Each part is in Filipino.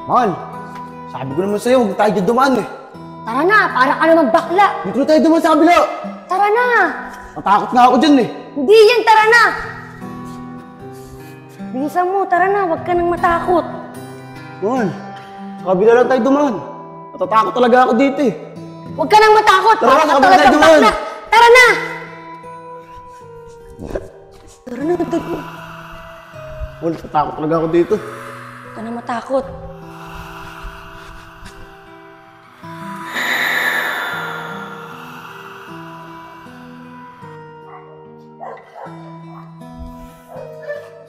Mahal, sabi ko naman sa'yo, huwag tayo dyan dumaan eh. Tara na, para ka naman bakla. Dito na tayo dumaan sa kabila. Tara na. Matakot na ako dyan eh. Hindi yan, tara na. Bilisan mo, tara na, huwag ka nang matakot. Mahal, sa kabila lang tayo dumaan. Natatakot talaga ako dito eh. Huwag ka nang matakot. Tara, Baka sa kabila talagang tayo dumaan. bakla. Tara na. Tara na, tara na. Mahal, natatakot talaga ako dito. Huwag ka nang matakot.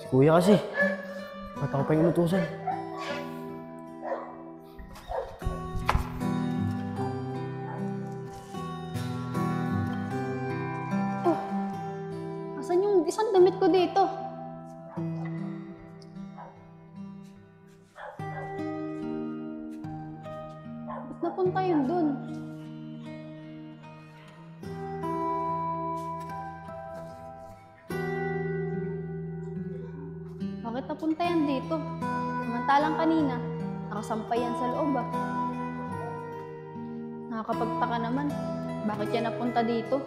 Kuya kasi, ba't ako pa yung inutusan? Oh, asan yung isang damit ko dito? Ba't napunta yun dun? Bakit napunta yan dito? Samantalang kanina, nakasampay yan sa loob ah. Nakakapagtaka naman, bakit yan napunta dito?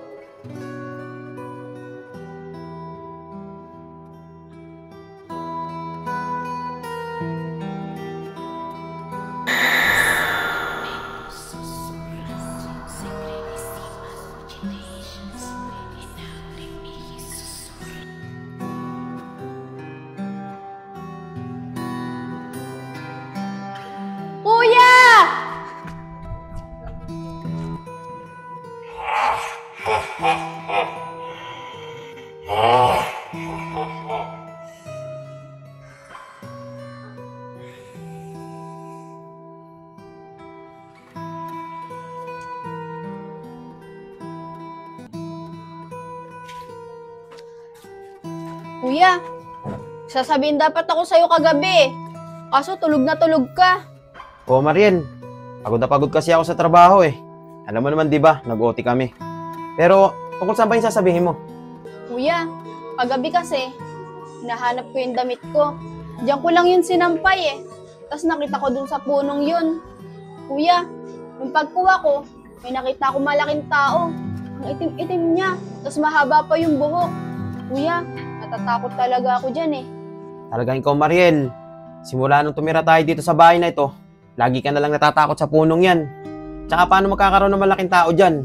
Kuya! Kuya, sasabihin dapat ako sa'yo kagabi. Kaso tulog na tulog ka. Oo, Mariel. Pagod na pagod kasi ako sa trabaho eh. Alam mo naman, di ba? Nag-OT kami. Pero, tungkol saan ba yung sasabihin mo? Kuya, kagabi kasi, hinahanap ko yung damit ko. Diyan ko lang yun sinampay eh. Tapos nakita ko dun sa punong yun. Kuya, nung pagkuha ko, may nakita ko malaking tao. Ang itim-itim niya. Tapos mahaba pa yung buhok. Kuya, natatakot talaga ako dyan eh. Talagang ikaw, Mariel. Simula nung tumira tayo dito sa bahay na ito, lagi ka na lang natatakot sa punong yan. Tsaka paano magkakaroon ng malaking tao dyan?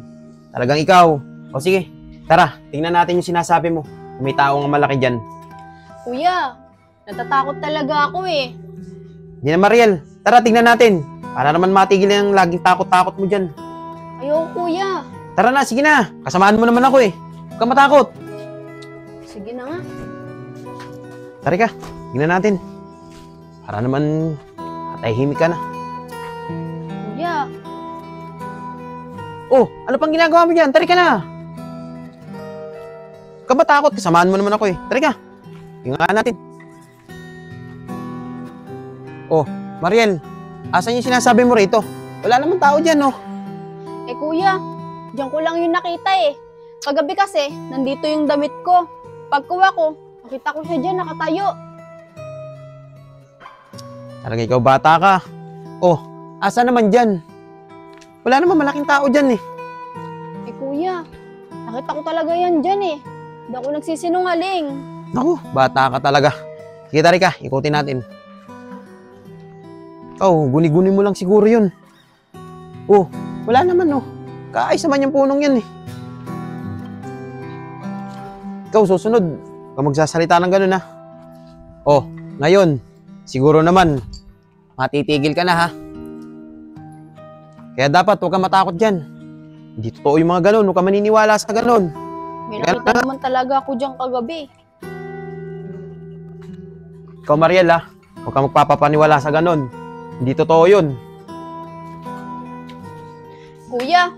Talagang ikaw. O sige, tara, tingnan natin yung sinasabi mo. May tao nga malaki dyan. Kuya, natatakot talaga ako eh. Hindi na, Mariel. Tara, tingnan natin. Para naman matigil yung laging takot-takot mo dyan. Ayoko, kuya. Tara na, sige na. Kasamaan mo naman ako eh. Huwag kang matakot. Sige na nga. Tara ka, tingnan natin. Para naman katahimik ka na. Kuya, Oh, ano pang ginagawa mo dyan? Tari ka na. Huwag ka matakot. Kasamaan mo naman ako eh. Tari ka. Tingnan natin. Oh, Mariel. Asan yung sinasabi mo rito? Wala naman tao dyan, no? eh kuya, diyan ko lang yung nakita eh. Kagabi kasi, nandito yung damit ko. Pagkuha ko, nakita ko siya dyan nakatayo. Talaga ikaw bata ka. Oh, asa naman dyan? Wala naman malaking tao dyan eh. Eh kuya, nakita ko talaga yan dyan eh. Hindi ako nagsisinungaling. Naku, bata ka talaga. Sige, tari ka. Ikutin natin. Oh, guni-guni mo lang siguro yun. Oh, wala naman oh. Kaayos naman yung punong yan eh. Ikaw, susunod. Kung magsasalita ng ganun ha. Oh, ngayon, siguro naman, matitigil ka na ha. Kaya dapat huwag kang matakot dyan. Hindi totoo yung mga ganun. Huwag kang maniniwala sa ganun. May nakita naman talaga ako dyan kagabi. Ikaw, Mariel ha. Huwag kang magpapapaniwala sa ganun. Hindi totoo yun. Kuya,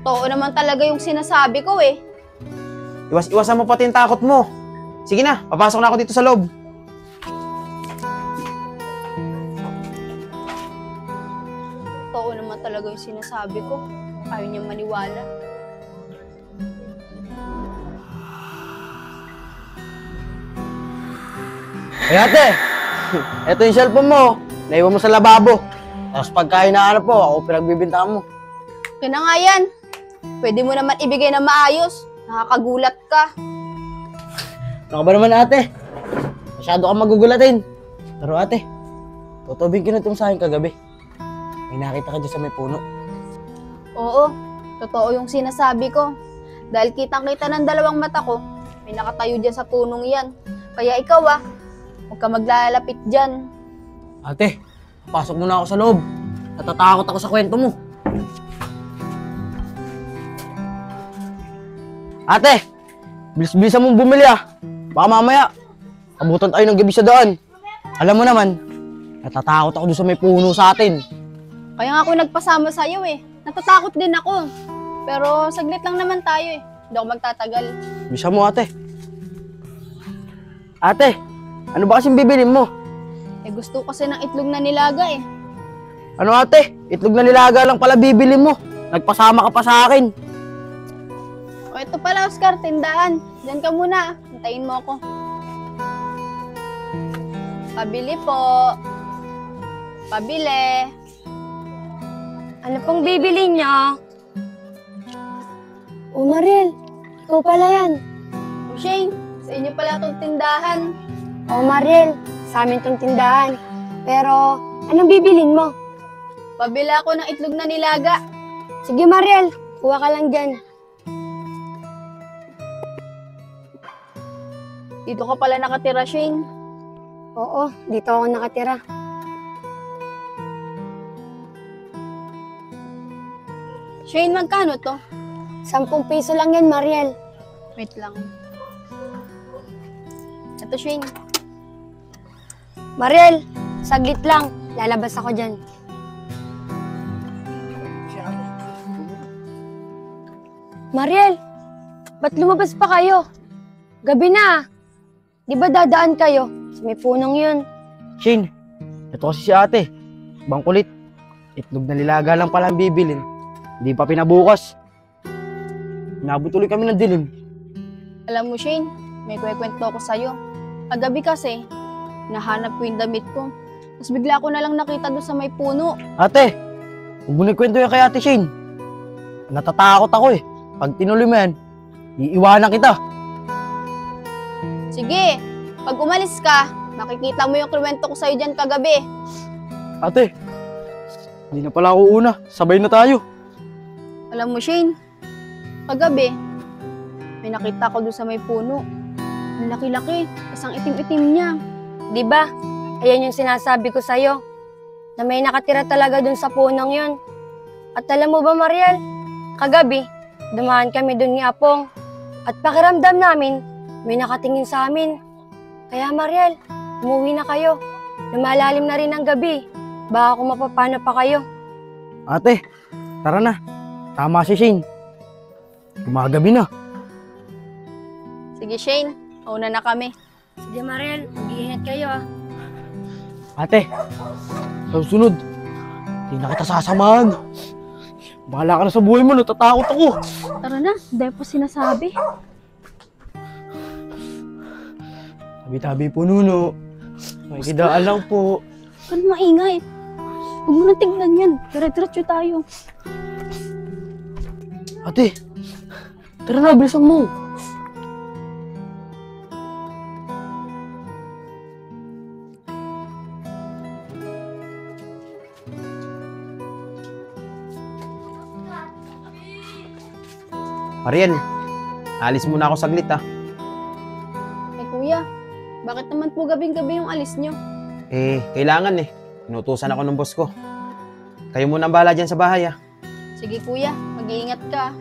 totoo naman talaga yung sinasabi ko eh. Iwasan mo pati yung takot mo. Sige na, papasok na ako dito sa loob. Totoo naman talaga yung sinasabi ko. Ayaw niya maniwala. Ay ate, eto yung cellphone mo. naiwan mo sa lababo. Tapos pagka hinahanap mo, ako pinagbibintangan mo. Kaya na nga yan. Pwede mo naman ibigay na maayos. Nakakagulat ka. Ano ka ba naman ate? Masyado ka magugulatin. Pero ate, tutubig ka na itong sa akin kagabi. May nakita ka dyan sa may puno. Oo, totoo yung sinasabi ko. Dahil kitang-kita ng dalawang mata ko, may nakatayo dyan sa punong yan. Kaya ikaw huwag ka maglalapit dyan. Ate, pasok muna ako sa loob. Natatakot ako sa kwento mo. Ate, bilis-bilisan mong bumili ah. Baka mamaya, abutan tayo ng gabi sa daan. Alam mo naman, natatakot ako doon sa may puno sa atin. Kaya nga ako nagpasama sa'yo Natatakot din ako. Pero saglit lang naman tayo Hindi ako magtatagal. Bisa mo ate. Ate, ano ba kasing bibilin mo? Gusto ko kasi ng itlog na nilaga Ano ate, itlog na nilaga lang pala bibilin mo. Nagpasama ka pa sa akin. O ito pala Oscar, tindahan. Diyan ka muna. Hintayin mo ako. Pabili po. Pabili. Ano pong bibili niya? Oh, Mariel, ikaw pala yan. O Shane, sa inyo pala itong tindahan. Mariel, sa amin tong tindahan. Pero, anong bibilin mo? Pabila ako ng itlog na nilaga. Sige Mariel, kuha ka lang dyan. Dito ka pala nakatira, Shane. Oo, dito ako nakatira. Shane, magkano to? 10 piso lang yan, Mariel. Wait lang. Ito, Shane. Mariel, saglit lang. Lalabas ako dyan. Mariel, ba't lumabas pa kayo? Gabi na. Di ba dadaan kayo sa may punong yun? Shane, ito kasi si ate. Bangkulit. Itlog na nilaga lang pala ang bibilin. Hindi pa pinabukas. Inabot ulit kami ng dilim. Alam mo, Shane, may kwento ako sa'yo. Kagabi kasi, nahanap ko yung damit ko. Tapos bigla ko na lang nakita doon sa may puno. Ate, huwag mo na kwento yan kay ate Shane. Natatakot ako Pag tinuloy mo yan, iiwanan kita. Sige, pag umalis ka, makikita mo yung kwento ko sa'yo dyan kagabi. Ate, hindi na pala ako una. Sabay na tayo. Alam mo, Shane, kagabi, may nakita ko doon sa may puno. Ang laki-laki, isang itim-itim niya. Di ba? Ayan yung sinasabi ko sa'yo. Na may nakatira talaga dun sa punong yun. At alam mo ba, Mariel? Kagabi, dumaan kami dun ni Apong. At pakiramdam namin, may nakatingin sa amin. Kaya Mariel, umuwi na kayo. Lumalalim na rin ang gabi. Baka kung mapapano pa kayo. Ate, tara na. Tama si Shane. Gumagabi na. Sige, Shane, mauna na kami. Sige Mariel, mag-iingat kayo Ate, sa susunod, hindi na kita sasamahan. Bahala ka na sa buhay mo, natatakot ako. Tara na, dahil po sinasabi. Tabi-tabi po, Nuno. Makikidaan lang po. Huwag ka maingay. Huwag mo na tingnan yan. Dire-diretso tayo. Ate, tara na, bilisan mo. Mariel, alis muna ako saglit Kuya, bakit naman po gabing-gabi yung alis nyo? Kailangan Inutusan ako ng boss ko. Kayo muna ang bahala dyan sa bahay Sige kuya, mag-iingat ka.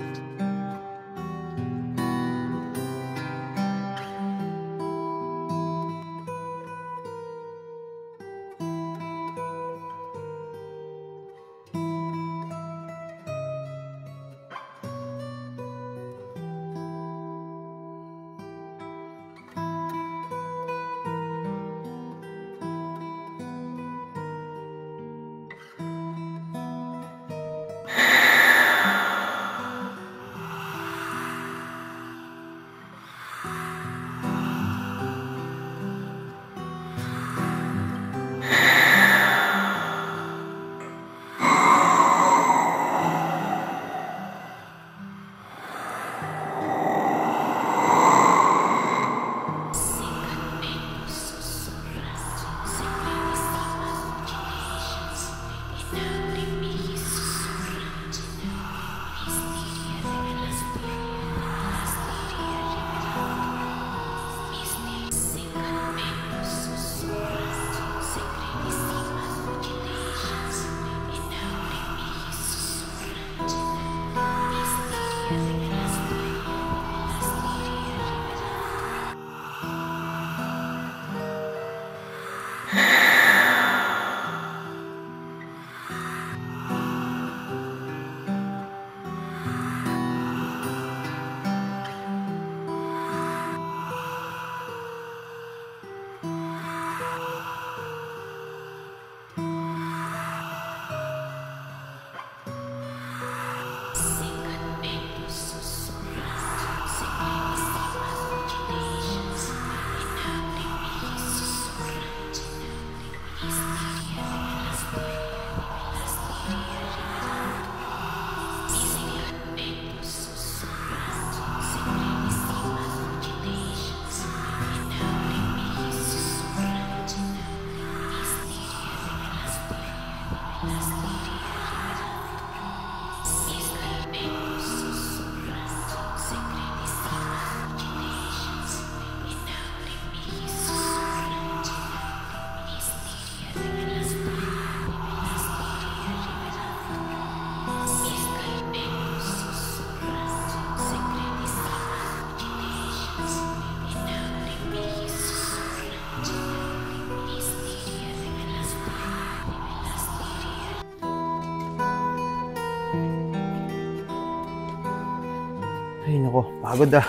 Ay, nako, pagod ah.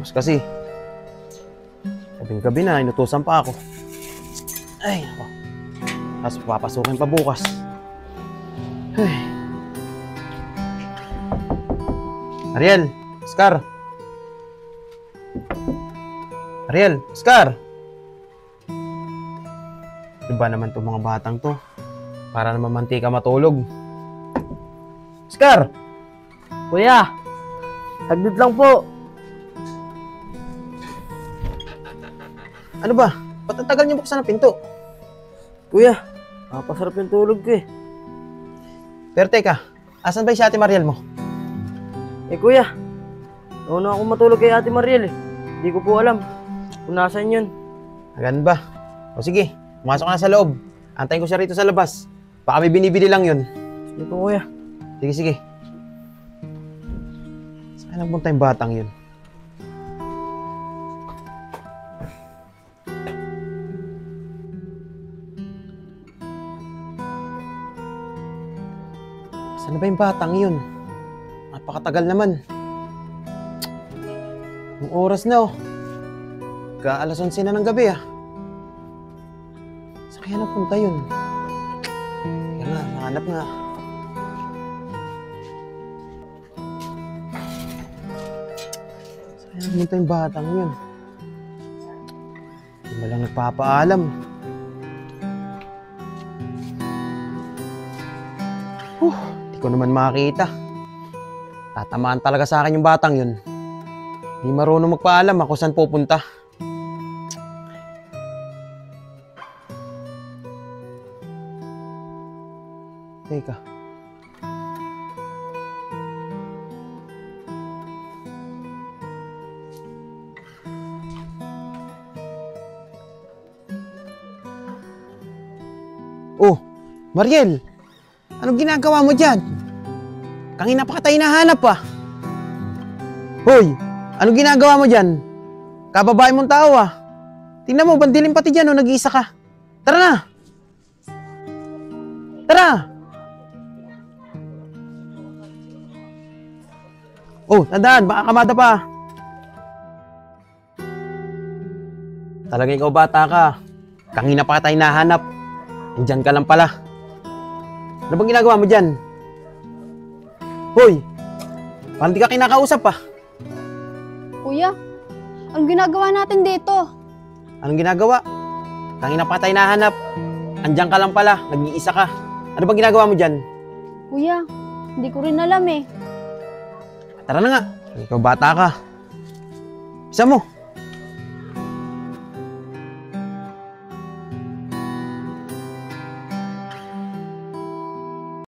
Tapos kasi, gabing-gabi na, inutusan pa ako. Ay, nako. Tapos papasukin pa bukas. Ay. Ariel, Oscar. Ariel, Oscar. Iba naman itong mga batang to. Para naman mantika matulog. Oscar! Kuya, saglit lang po. Ano ba? Ba't ang tagal niyo buksan ang pinto? Kuya, napasarap yung tulog ko eh. Pero teka, asan ba yung si Ate Mariel mo? Eh kuya, nauna ako matulog kay Ate Mariel eh. Hindi ko po alam kung nasaan yun. Agan ba? O sige, pumasok ka na sa loob. Antayin ko siya rito sa labas. Baka may binibili lang yun. Sige po kuya. Sige, sige. Saan nagpunta yung batang yun? Saan na ba yung batang yun? Napakatagal naman. Yung oras na oh. Ka-alas 11 na ng gabi ah. Saan kaya napunta yun? Kaya nga, nahanap nga. Saan kaya napunta yung batang yun? Hindi mo lang nagpapaalam. Di ko naman makita. Tatamaan talaga sa akin yung batang yun. Hindi marunong magpaalam ako saan pupunta. Teka. Oh, Mariel! Anong ginagawa mo dyan? Kanina pa kita hinahanap ah. Hoy! Anong ginagawa mo dyan? Kababae mong tao ah. Tingnan mo, bandilim pati dyan oh, nag-iisa ka. Tara na! Tara! Oh, tandaan, baka kamada pa. Talaga ikaw bata ka. Kanina pa kita hinahanap. Nandyan ka lang pala. Ano bang ginagawa mo dyan? Hoy! Parang di ka kinakausap pa. Kuya, anong ginagawa natin dito? Anong ginagawa? Kanina pa tayo nahanap. Andiyan ka lang pala, nag-iisa ka. Ano bang ginagawa mo dyan? Kuya, hindi ko rin alam eh. Tara na nga. Ikaw bata ka. Bisa mo.